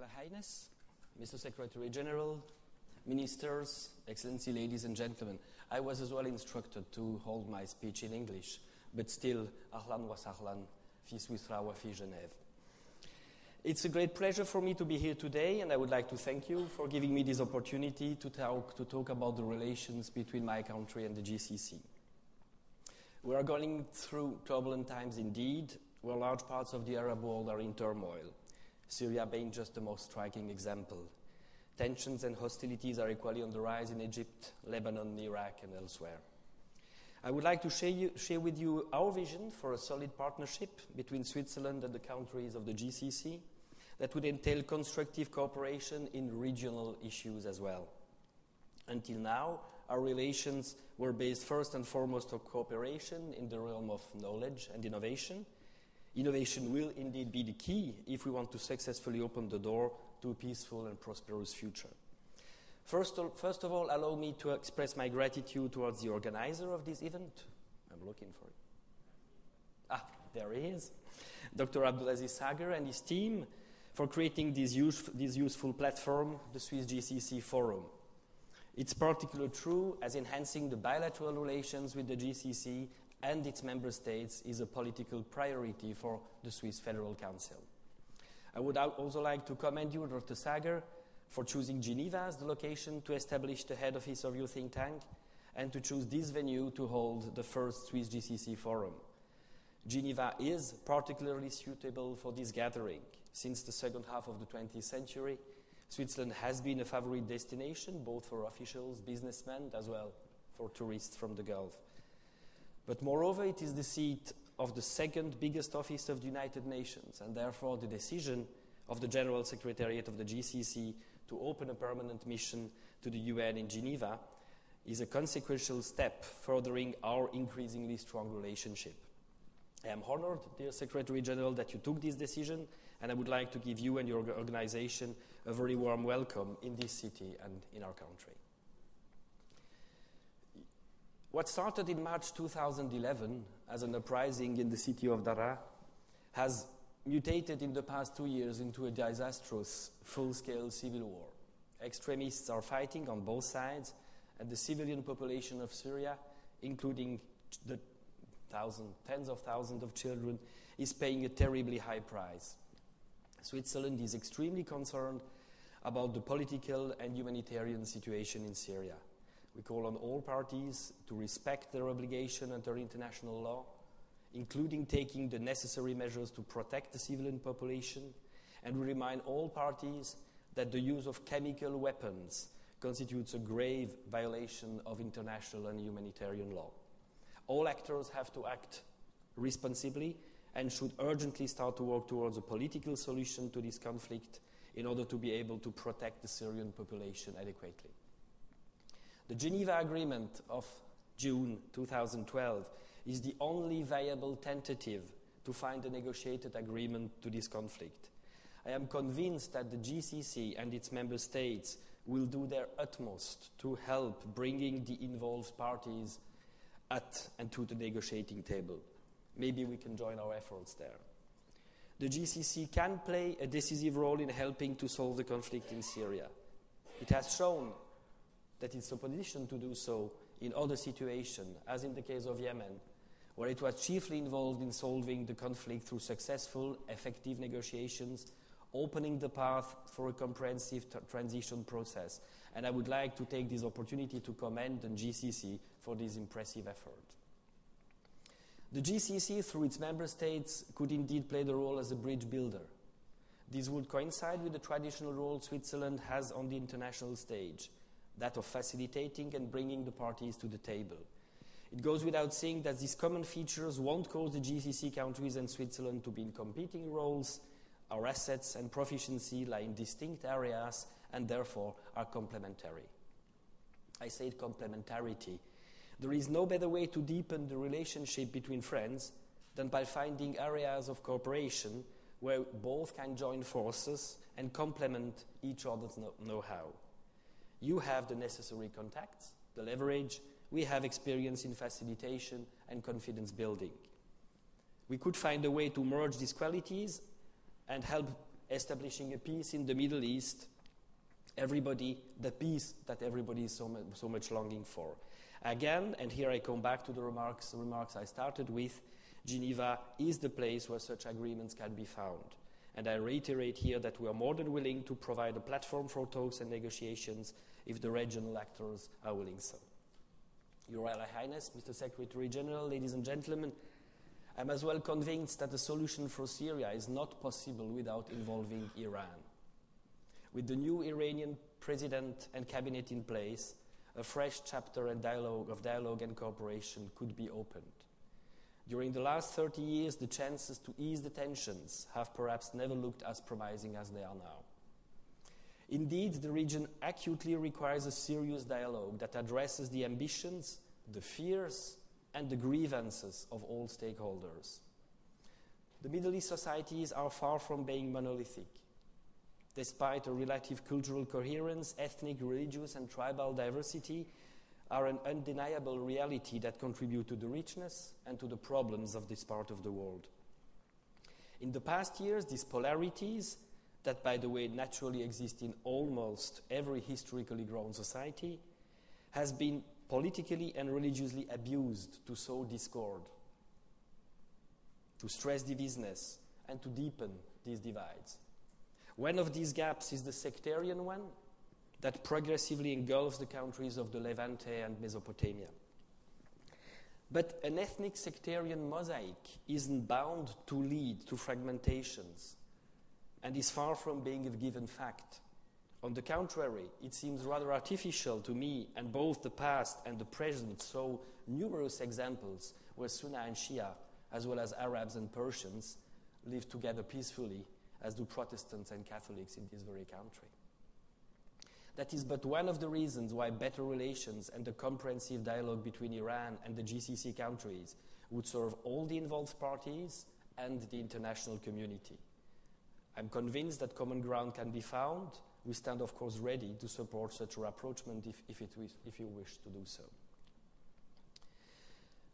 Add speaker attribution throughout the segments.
Speaker 1: Royal Highness, Mr. Secretary General, Ministers, Excellency, ladies and gentlemen, I was as well instructed to hold my speech in English, but still, ahlan wa sahlan, fi Swissra wa fi Genève. It's a great pleasure for me to be here today, and I would like to thank you for giving me this opportunity to talk about the relations between my country and the GCC. We are going through turbulent times indeed, where large parts of the Arab world are in turmoil, Syria being just the most striking example. Tensions and hostilities are equally on the rise in Egypt, Lebanon, Iraq, and elsewhere. I would like to share with you our vision for a solid partnership between Switzerland and the countries of the GCC that would entail constructive cooperation in regional issues as well. Until now, our relations were based first and foremost on cooperation in the realm of knowledge and innovation. Innovation will indeed be the key if we want to successfully open the door to a peaceful and prosperous future. First of all, allow me to express my gratitude towards the organizer of this event. I'm looking for it. There he is. Dr. Abdulaziz Sager and his team for creating this useful platform, the Swiss GCC Forum. It's particularly true as enhancing the bilateral relations with the GCC and its member states is a political priority for the Swiss Federal Council. I would also like to commend you, Dr. Sager, for choosing Geneva as the location to establish the head office of your think tank and to choose this venue to hold the first Swiss GCC Forum. Geneva is particularly suitable for this gathering. Since the second half of the 20th century, Switzerland has been a favorite destination both for officials, businessmen, as well for tourists from the Gulf. But moreover, it is the seat of the second biggest office of the United Nations, and therefore the decision of the General Secretariat of the GCC to open a permanent mission to the UN in Geneva is a consequential step furthering our increasingly strong relationship. I am honored, dear Secretary General, that you took this decision, and I would like to give you and your organization a very warm welcome in this city and in our country. What started in March 2011 as an uprising in the city of Daraa has mutated in the past 2 years into a disastrous, full-scale civil war. Extremists are fighting on both sides, and the civilian population of Syria, including the tens of thousands of children, is paying a terribly high price. Switzerland is extremely concerned about the political and humanitarian situation in Syria. We call on all parties to respect their obligation under international law, including taking the necessary measures to protect the civilian population, and we remind all parties that the use of chemical weapons constitutes a grave violation of international and humanitarian law. All actors have to act responsibly and should urgently start to work towards a political solution to this conflict in order to be able to protect the Syrian population adequately. The Geneva Agreement of June 2012 is the only viable tentative to find a negotiated agreement to this conflict. I am convinced that the GCC and its member states will do their utmost to help bringing the involved parties at and to the negotiating table. Maybe we can join our efforts there. The GCC can play a decisive role in helping to solve the conflict in Syria. It has shown that it's a position to do so in other situations, as in the case of Yemen, where it was chiefly involved in solving the conflict through successful, effective negotiations, opening the path for a comprehensive transition process. And I would like to take this opportunity to commend the GCC for this impressive effort. The GCC, through its member states, could indeed play the role as a bridge builder. This would coincide with the traditional role Switzerland has on the international stage, that of facilitating and bringing the parties to the table. It goes without saying that these common features won't cause the GCC countries and Switzerland to be in competing roles. Our assets and proficiency lie in distinct areas and therefore are complementary. I say complementarity. There is no better way to deepen the relationship between friends than by finding areas of cooperation where both can join forces and complement each other's know-how. You have the necessary contacts, the leverage. We have experience in facilitation and confidence building. We could find a way to merge these qualities and help establishing a peace in the Middle East, the peace that everybody is so much longing for. Again, and here I come back to the remarks I started with, Geneva is the place where such agreements can be found. And I reiterate here that we are more than willing to provide a platform for talks and negotiations if the regional actors are willing so. Your Royal Highness, Mr. Secretary General, ladies and gentlemen, I'm as well convinced that the solution for Syria is not possible without involving Iran. With the new Iranian president and cabinet in place, a fresh chapter of dialogue and cooperation could be opened. During the last 30 years, the chances to ease the tensions have perhaps never looked as promising as they are now. Indeed, the region acutely requires a serious dialogue that addresses the ambitions, the fears, and the grievances of all stakeholders. The Middle East societies are far from being monolithic. Despite a relative cultural coherence, ethnic, religious, and tribal diversity are an undeniable reality that contribute to the richness and to the problems of this part of the world. In the past years, these polarities, that by the way naturally exist in almost every historically grown society, has been politically and religiously abused to sow discord, to stress divisiveness, and to deepen these divides. One of these gaps is the sectarian one that progressively engulfs the countries of the Levante and Mesopotamia. But an ethnic sectarian mosaic isn't bound to lead to fragmentations and is far from being a given fact. On the contrary, it seems rather artificial to me, and both the past and the present show numerous examples where Sunni and Shia, as well as Arabs and Persians, live together peacefully, as do Protestants and Catholics in this very country. That is but one of the reasons why better relations and a comprehensive dialogue between Iran and the GCC countries would serve all the involved parties and the international community. I'm convinced that common ground can be found. We stand, of course, ready to support such a rapprochement if you wish to do so.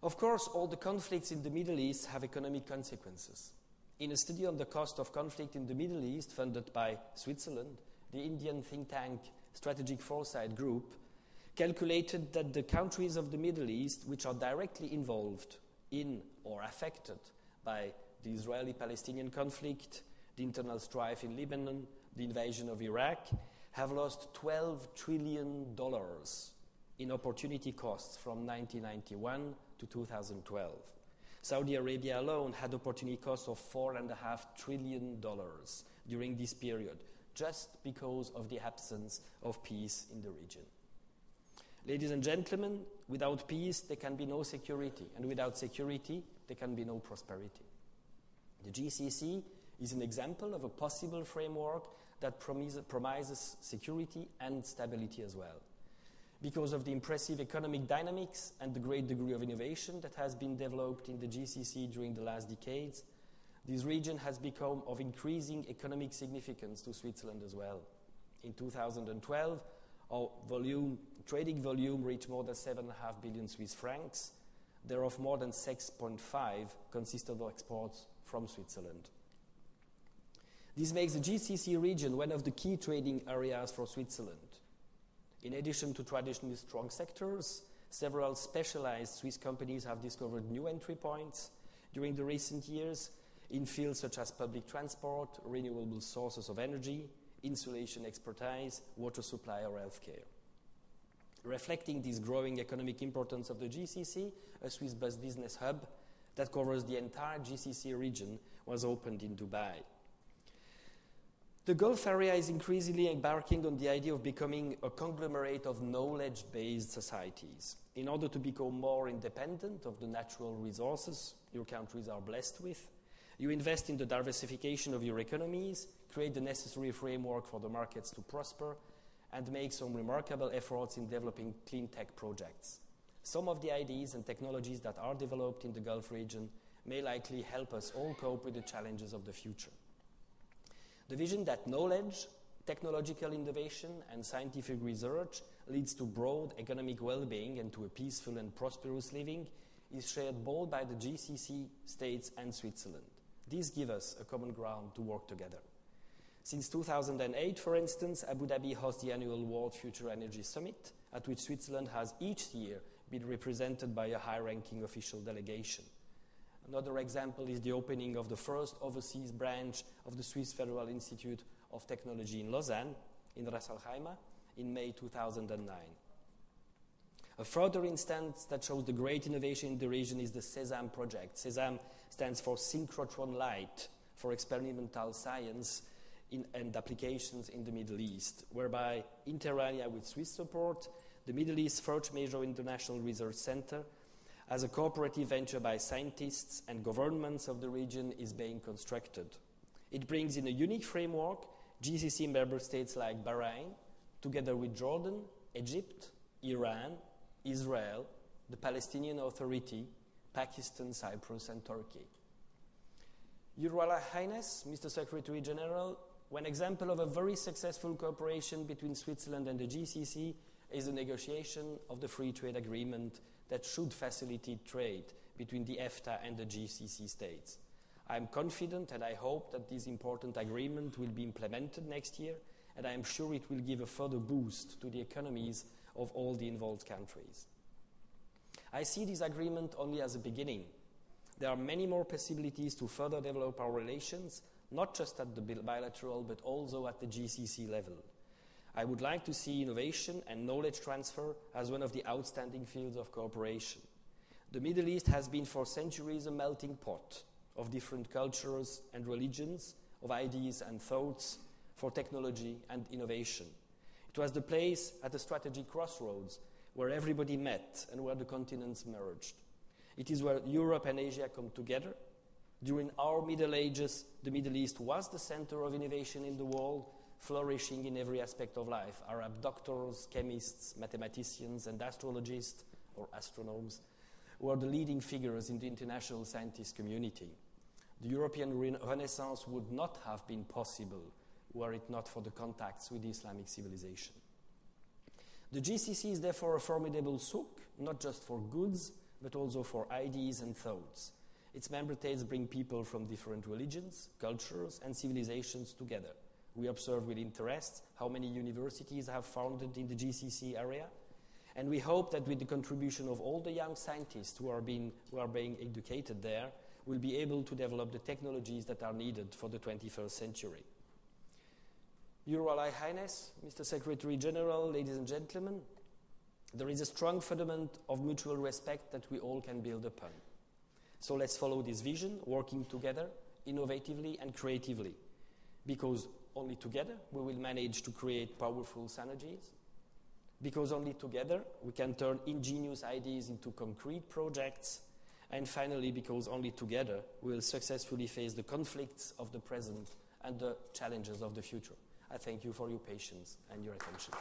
Speaker 1: Of course, all the conflicts in the Middle East have economic consequences. In a study on the cost of conflict in the Middle East funded by Switzerland, the Indian think tank Strategic Foresight Group calculated that the countries of the Middle East which are directly involved in or affected by the Israeli-Palestinian conflict, the internal strife in Lebanon, the invasion of Iraq, have lost $12 trillion in opportunity costs from 1991 to 2012. Saudi Arabia alone had opportunity costs of $4.5 trillion during this period, just because of the absence of peace in the region. Ladies and gentlemen, without peace there can be no security, and without security there can be no prosperity. The GCC is an example of a possible framework that promises security and stability as well. Because of the impressive economic dynamics and the great degree of innovation that has been developed in the GCC during the last decades, this region has become of increasing economic significance to Switzerland as well. In 2012, our trading volume reached more than 7.5 billion Swiss francs. Thereof, more than 6.5 consisted of exports from Switzerland. This makes the GCC region one of the key trading areas for Switzerland. In addition to traditionally strong sectors, several specialized Swiss companies have discovered new entry points during the recent years in fields such as public transport, renewable sources of energy, insulation expertise, water supply, or healthcare. Reflecting this growing economic importance of the GCC, a Swiss business hub that covers the entire GCC region was opened in Dubai. The Gulf area is increasingly embarking on the idea of becoming a conglomerate of knowledge-based societies. In order to become more independent of the natural resources your countries are blessed with, you invest in the diversification of your economies, create the necessary framework for the markets to prosper, and make some remarkable efforts in developing clean tech projects. Some of the ideas and technologies that are developed in the Gulf region may likely help us all cope with the challenges of the future. The vision that knowledge, technological innovation, and scientific research leads to broad economic well-being and to a peaceful and prosperous living is shared both by the GCC states and Switzerland. These give us a common ground to work together. Since 2008, for instance, Abu Dhabi hosts the annual World Future Energy Summit, at which Switzerland has each year been represented by a high-ranking official delegation. Another example is the opening of the first overseas branch of the Swiss Federal Institute of Technology in Lausanne, in Ras Al Khaimah, in May 2009. A further instance that shows the great innovation in the region is the SESAM project. SESAM stands for Synchrotron Light, for experimental science and applications in the Middle East, whereby inter alia with Swiss support, the Middle East first major international research center, as a cooperative venture by scientists and governments of the region, is being constructed. It brings in a unique framework GCC member states like Bahrain, together with Jordan, Egypt, Iran, Israel, the Palestinian Authority, Pakistan, Cyprus, and Turkey. Your Royal Highness, Mr. Secretary General, one example of a very successful cooperation between Switzerland and the GCC is the negotiation of the free trade agreement that should facilitate trade between the EFTA and the GCC states. I am confident and I hope that this important agreement will be implemented next year, and I am sure it will give a further boost to the economies of all the involved countries. I see this agreement only as a beginning. There are many more possibilities to further develop our relations, not just at the bilateral, but also at the GCC level. I would like to see innovation and knowledge transfer as one of the outstanding fields of cooperation. The Middle East has been for centuries a melting pot of different cultures and religions, of ideas and thoughts, for technology and innovation. It was the place at a strategic crossroads where everybody met and where the continents merged. It is where Europe and Asia come together. During our Middle Ages, the Middle East was the center of innovation in the world, flourishing in every aspect of life. Arab doctors, chemists, mathematicians, and astrologists, or astronomers, were the leading figures in the international scientist community. The European Renaissance would not have been possible were it not for the contacts with the Islamic civilization. The GCC is therefore a formidable souk, not just for goods, but also for ideas and thoughts. Its member states bring people from different religions, cultures, and civilizations together. We observe with interest how many universities have founded in the GCC area, and we hope that with the contribution of all the young scientists who are being educated there, we'll be able to develop the technologies that are needed for the 21st century. Your Royal Highness, Mr. Secretary General, ladies and gentlemen, there is a strong fundament of mutual respect that we all can build upon. So let's follow this vision, working together, innovatively and creatively, because only together we will manage to create powerful synergies, because only together we can turn ingenious ideas into concrete projects, and finally, because only together we will successfully face the conflicts of the present and the challenges of the future. I thank you for your patience and your attention.